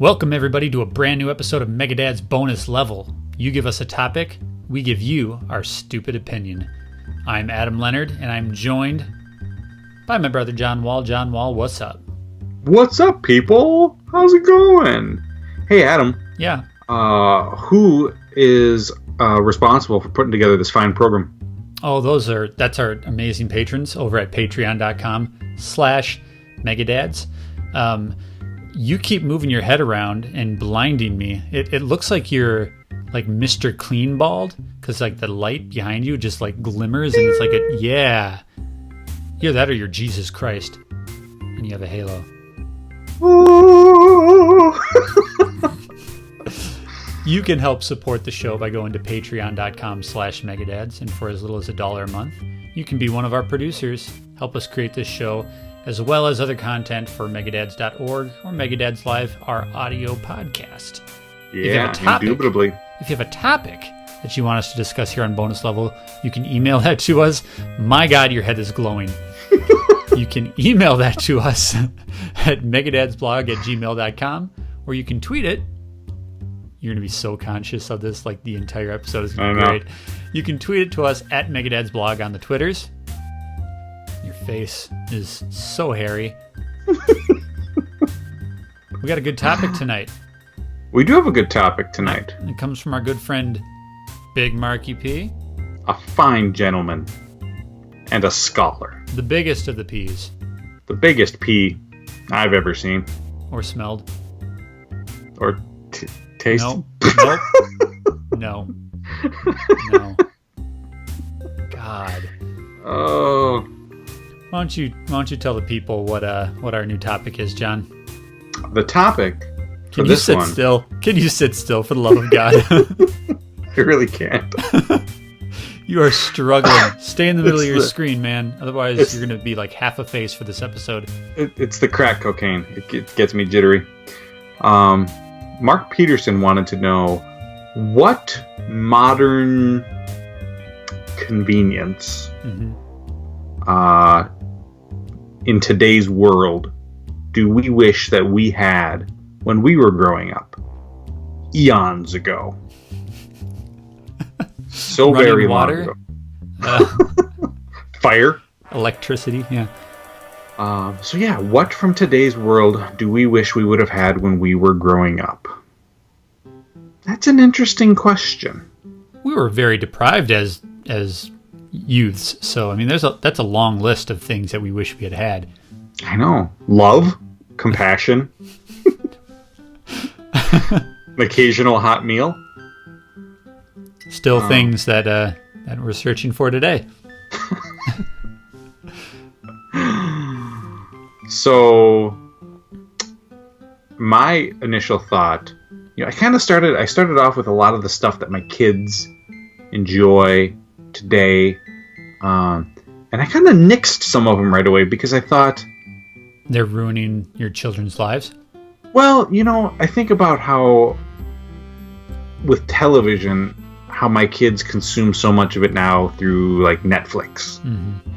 Welcome everybody to a brand new episode of Megadad's Bonus Level. You give us a topic, we give you our stupid opinion. I'm Adam Leonard, and I'm joined by my brother John Wall. John Wall, what's up? What's up, people? How's it going? Hey, Adam. Yeah. Who is responsible for putting together this fine program? Oh, that's our amazing patrons over at patreon.com/Megadads. You keep moving your head around and blinding me. It looks like you're like Mr. Clean Bald, because like the light behind you just like glimmers and it's like yeah. Either that or you're Jesus Christ and you have a halo. You can help support the show by going to patreon.com/Megadads, and for as little as $1 a month, you can be one of our producers, help us create this show, as well as other content for megadads.org or Megadads Live, our audio podcast. Yeah, indubitably. If you have a topic that you want us to discuss here on Bonus Level, you can email that to us. My God, your head is glowing. You can email that to us at megadadsblog@gmail.com, or you can tweet it. You're going to be so conscious of this, like the entire episode is going to be great. You can tweet it to us at megadadsblog on the Twitters. Your face is so hairy. We got a good topic tonight. We do have a good topic tonight. It comes from our good friend, Big Marky P. A fine gentleman and a scholar. The biggest of the P's. The biggest P I've ever seen. Or smelled. Or tasted. Nope. No. God. Oh. Why don't you tell the people what our new topic is, John? The topic for this one. Can you sit still for the love of God? I really can't. You are struggling. Stay in the middle of your screen, man. Otherwise, you're going to be like half a face for this episode. It's the crack cocaine. It gets me jittery. Mark Peterson wanted to know, what modern convenience in today's world do we wish that we had when we were growing up eons ago? So Running very water, long ago. Fire, electricity, yeah. So yeah, what from today's world do we wish we would have had when we were growing up? That's an interesting question. We were very deprived as youths, so I mean, that's a long list of things that we wish we had had. I know. Love, compassion, an occasional hot meal. Still things that we're searching for today. So, my initial thought, I started off with a lot of the stuff that my kids enjoy today, and I kind of nixed some of them right away because I thought they're ruining your children's lives. Well, I think about how with television, how my kids consume so much of it now through like Netflix. Mm-hmm.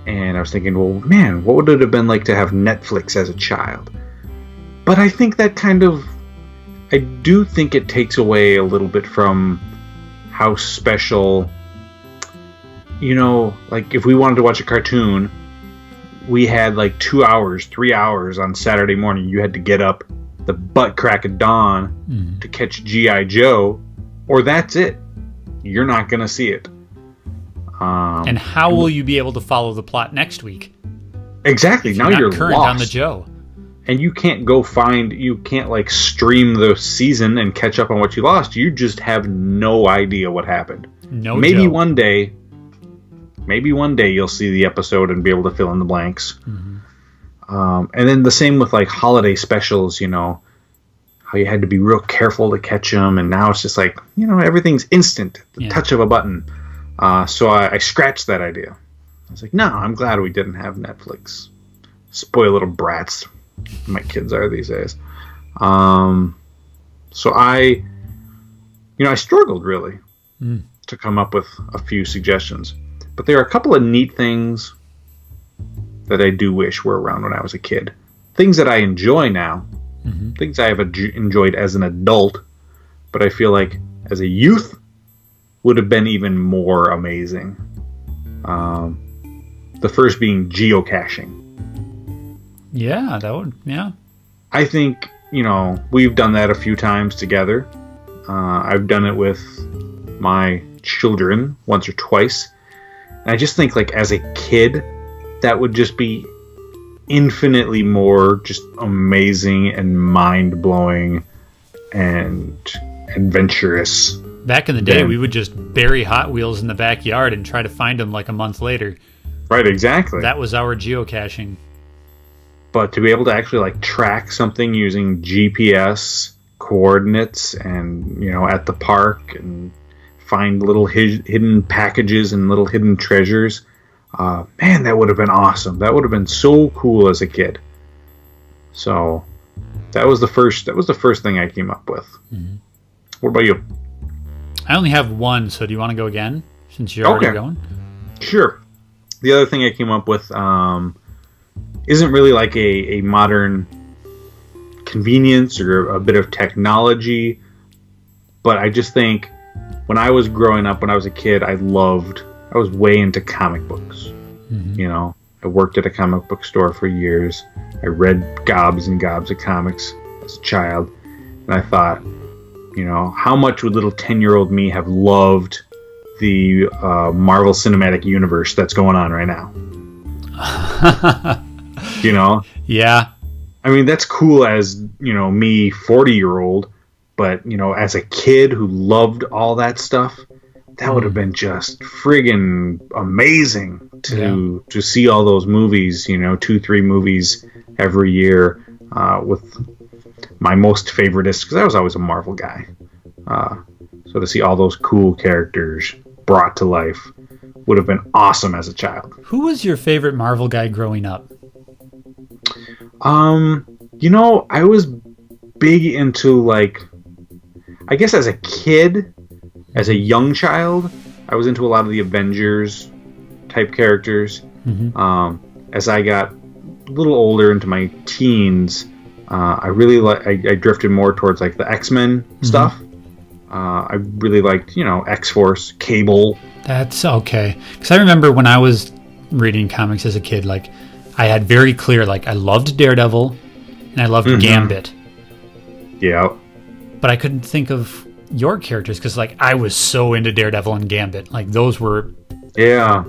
And I was thinking, well, man, what would it have been like to have Netflix as a child? But I think I do think it takes away a little bit from how special, like if we wanted to watch a cartoon, we had like 2 hours, 3 hours on Saturday morning. You had to get up the butt crack of dawn to catch G.I. Joe, or that's it. You're not going to see it. And how will you be able to follow the plot next week? Exactly. Now you're current lost on the Joe. And you can't you can't like stream the season and catch up on what you lost. You just have no idea what happened. Maybe one day you'll see the episode and be able to fill in the blanks. Mm-hmm. And then the same with like holiday specials, how you had to be real careful to catch them. And now it's just like, everything's instant, the touch of a button. So I scratched that idea. I was like, no, I'm glad we didn't have Netflix. Spoiled little brats. My kids are these days. So I struggled really to come up with a few suggestions. But there are a couple of neat things that I do wish were around when I was a kid. Things that I enjoy now, things I have enjoyed as an adult, but I feel like as a youth would have been even more amazing. The first being geocaching. Yeah, that would, yeah. I think, we've done that a few times together. I've done it with my children once or twice. And I just think, like, as a kid, that would just be infinitely more just amazing and mind-blowing and adventurous. Back in the day, we would just bury Hot Wheels in the backyard and try to find them like a month later. Right, exactly. That was our geocaching. But to be able to actually like track something using GPS coordinates and, at the park and find little hidden packages and little hidden treasures, man, that would have been awesome. That would have been so cool as a kid. So that was the first thing I came up with. Mm-hmm. What about you? I only have one, so do you want to go again since you're already going? Sure. The other thing I came up with isn't really like a modern convenience or a bit of technology, but I just think when I was growing up, when I was a kid, I was way into comic books. Mm-hmm. I worked at a comic book store for years. I read gobs and gobs of comics as a child, and I thought, how much would little 10-year-old me have loved the Marvel Cinematic Universe that's going on right now? Yeah. I mean, that's cool as, me, 40-year-old, but, as a kid who loved all that stuff, that would have been just friggin' amazing to see all those movies, 2-3 movies every year, with my most favoriteest, because I was always a Marvel guy. So to see all those cool characters brought to life would have been awesome as a child. Who was your favorite Marvel guy growing up? I was big into, like, I guess as a kid, as a young child, I was into a lot of the Avengers type characters. Mm-hmm. As I got a little older into my teens, I really I drifted more towards like the X-Men mm-hmm. stuff. I really liked, X-Force, Cable. That's okay. Because I remember when I was reading comics as a kid, like, I had very clear, like, I loved Daredevil and I loved mm-hmm. Gambit. Yeah. But I couldn't think of your characters because, like, I was so into Daredevil and Gambit. Like, those were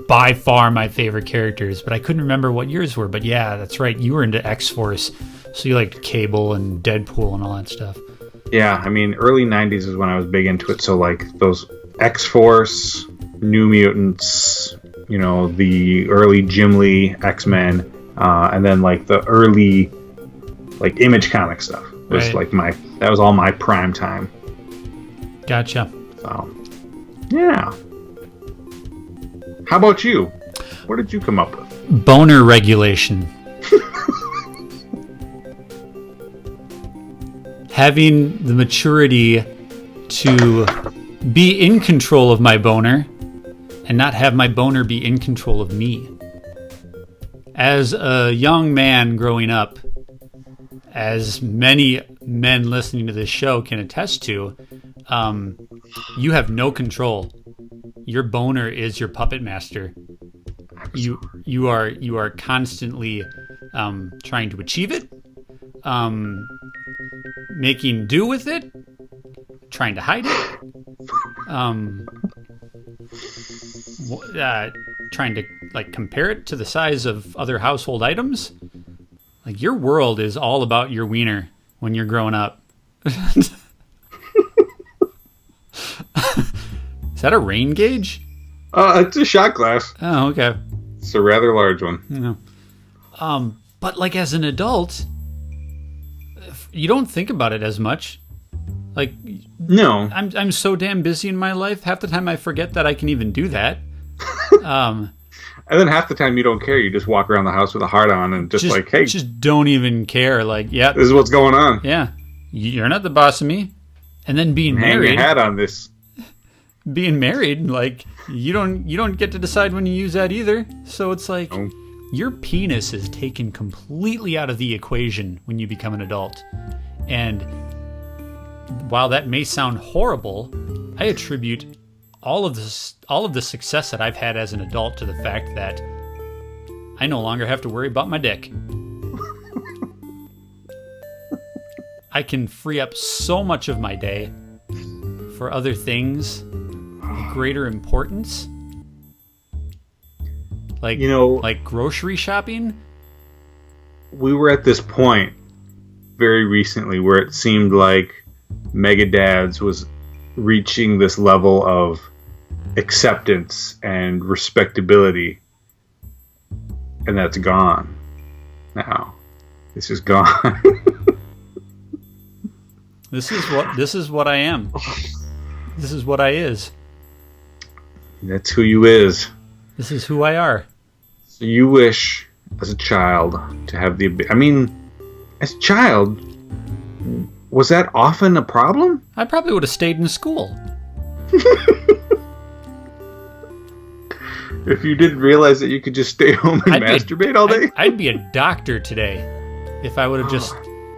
by far my favorite characters, but I couldn't remember what yours were. But yeah, that's right. You were into X-Force, so you liked Cable and Deadpool and all that stuff. Yeah, I mean, early 90s is when I was big into it. So, like, those X-Force, New Mutants, the early Jim Lee X-Men, and then, like, the early, like, Image comic stuff was, right. Like, that was all my prime time. Gotcha. So, yeah. How about you? What did you come up with? Boner regulation. Having the maturity to be in control of my boner and not have my boner be in control of me. As a young man growing up, as many men listening to this show can attest to, you have no control. Your boner is your puppet master. You are constantly trying to achieve it, making do with it, trying to hide it, trying to, like, compare it to the size of other household items. Like, your world is all about your wiener when you're growing up. Is that a rain gauge? It's a shot glass. Oh, okay. It's a rather large one. Yeah. But, like, as an adult, you don't think about it as much. Like, no. I'm so damn busy in my life. Half the time I forget that I can even do that. And then half the time you don't care. You just walk around the house with a heart on and just like, hey. Just don't even care. Like, yeah. This is what's going on. Yeah. You're not the boss of me. And then being married. Hang your hat on this. Being married, like, you don't get to decide when you use that either. So it's like, your penis is taken completely out of the equation when you become an adult. And while that may sound horrible, I attribute all of the success that I've had as an adult to the fact that I no longer have to worry about my dick. I can free up so much of my day for other things of greater importance. Like, like grocery shopping. We were at this point very recently where it seemed like Mega Dads was reaching this level of acceptance and respectability, and that's gone now. It's just gone. This is what I am. This is what I is. That's who you is. This is who I are. So you wish, as a child, to have the... I mean, as a child, was that often a problem? I probably would have stayed in school. If you didn't realize that you could just stay home and masturbate all day? I'd be a doctor today if I would have just,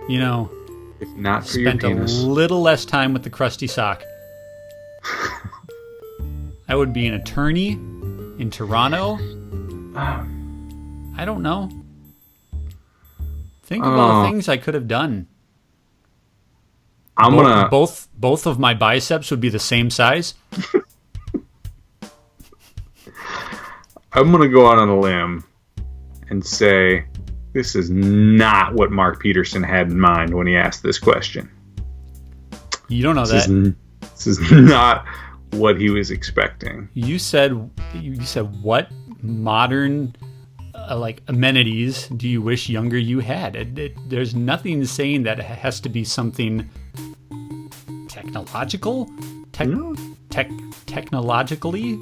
if not for your penis. Spent a little less time with the crusty sock. I would be an attorney in Toronto. I don't know. Think of all the things I could have done. Both of my biceps would be the same size. I'm gonna go out on a limb and say this is not what Mark Peterson had in mind when he asked this question. You don't know that. This is not what he was expecting. You said what modern amenities do you wish younger you had? There's nothing saying that it has to be something technological. Technologically.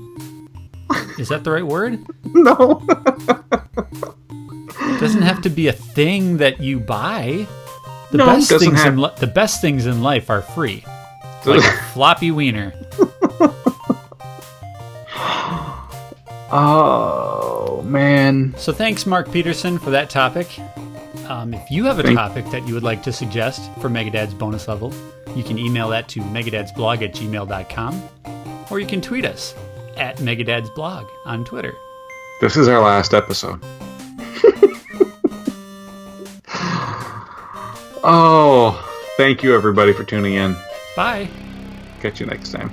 Is that the right word? No. It doesn't have to be a thing that you buy. The best things in life are free. Like a floppy wiener. Oh, man. So thanks, Mark Peterson, for that topic. If you have a topic that you would like to suggest for Megadad's bonus level, you can email that to megadadsblog@gmail.com, or you can tweet us at megadadsblog on Twitter. This is our last episode. Oh, thank you everybody for tuning in. Bye. Catch you next time.